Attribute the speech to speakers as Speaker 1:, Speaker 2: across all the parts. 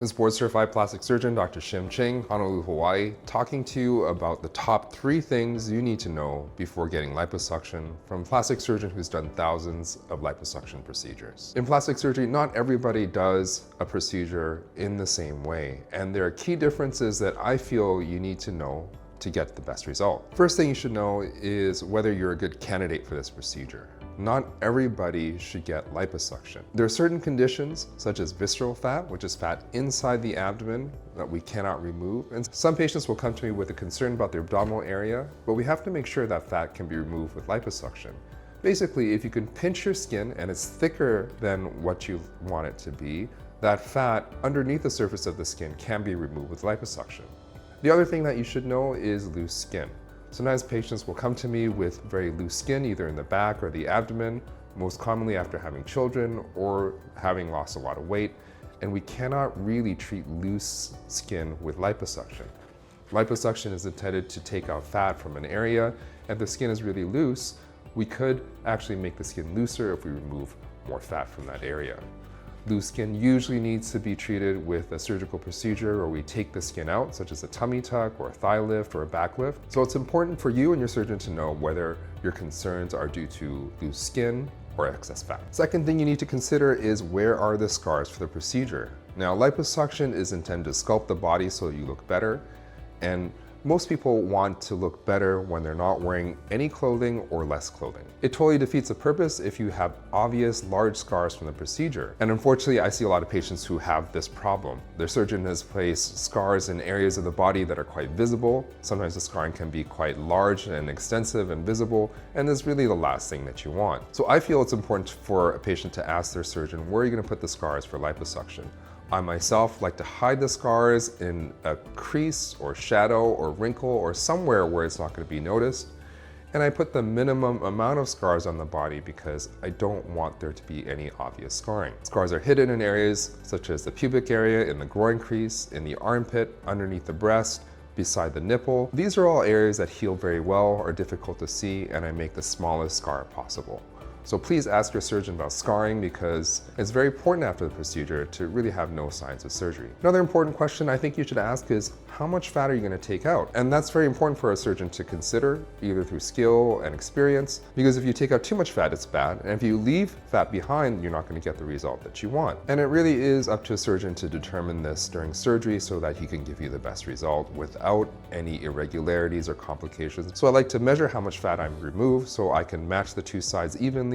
Speaker 1: This is board-certified plastic surgeon, Dr. Shim Ching, Honolulu, Hawaii, talking to you about the top 3 things you need to know before getting liposuction from a plastic surgeon who's done thousands of liposuction procedures. In plastic surgery, not everybody does a procedure in the same way, and there are key differences that I feel you need to know to get the best result. First thing you should know is whether you're a good candidate for this procedure. Not everybody should get liposuction. There are certain conditions, such as visceral fat, which is fat inside the abdomen that we cannot remove. And some patients will come to me with a concern about their abdominal area, but we have to make sure that fat can be removed with liposuction. Basically, if you can pinch your skin and it's thicker than what you want it to be, that fat underneath the surface of the skin can be removed with liposuction. The other thing that you should know is loose skin. Sometimes patients will come to me with very loose skin, either in the back or the abdomen, most commonly after having children or having lost a lot of weight, and we cannot really treat loose skin with liposuction. Liposuction is intended to take out fat from an area, and if the skin is really loose, we could actually make the skin looser if we remove more fat from that area. Loose skin usually needs to be treated with a surgical procedure where we take the skin out, such as a tummy tuck or a thigh lift or a back lift. So it's important for you and your surgeon to know whether your concerns are due to loose skin or excess fat. Second thing you need to consider is where are the scars for the procedure. Now, liposuction is intended to sculpt the body so you look better, and most people want to look better when they're not wearing any clothing or less clothing. It totally defeats the purpose if you have obvious large scars from the procedure. And unfortunately, I see a lot of patients who have this problem. Their surgeon has placed scars in areas of the body that are quite visible. Sometimes the scarring can be quite large and extensive and visible, and is really the last thing that you want. So I feel it's important for a patient to ask their surgeon, where are you going to put the scars for liposuction? I myself like to hide the scars in a crease or shadow or wrinkle or somewhere where it's not going to be noticed. And I put the minimum amount of scars on the body because I don't want there to be any obvious scarring. Scars are hidden in areas such as the pubic area, in the groin crease, in the armpit, underneath the breast, beside the nipple. These are all areas that heal very well, are difficult to see, and I make the smallest scar possible. So please ask your surgeon about scarring because it's very important after the procedure to really have no signs of surgery. Another important question I think you should ask is, how much fat are you going to take out? And that's very important for a surgeon to consider, either through skill and experience, because if you take out too much fat, it's bad. And if you leave fat behind, you're not going to get the result that you want. And it really is up to a surgeon to determine this during surgery so that he can give you the best result without any irregularities or complications. So I like to measure how much fat I'm removed so I can match the two sides evenly.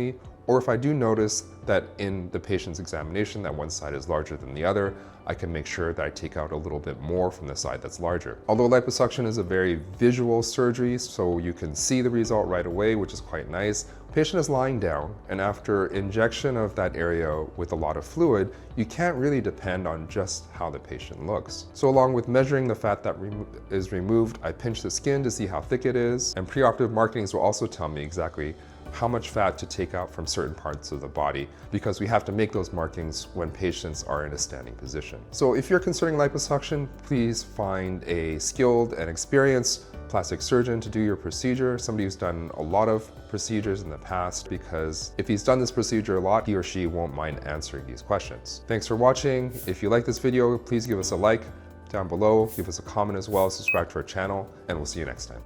Speaker 1: Or if I do notice that in the patient's examination that one side is larger than the other, I can make sure that I take out a little bit more from the side that's larger. Although liposuction is a very visual surgery, so you can see the result right away, which is quite nice. The patient is lying down, and after injection of that area with a lot of fluid, you can't really depend on just how the patient looks. So along with measuring the fat that is removed, I pinch the skin to see how thick it is, and preoperative markings will also tell me exactly how much fat to take out from certain parts of the body, because we have to make those markings when patients are in a standing position. So if you're considering liposuction, please find a skilled and experienced plastic surgeon to do your procedure, somebody who's done a lot of procedures in the past, because if he's done this procedure a lot, he or she won't mind answering these questions. Thanks for watching. If you like this video, please give us a like down below, give us a comment as well, subscribe to our channel, and we'll see you next time.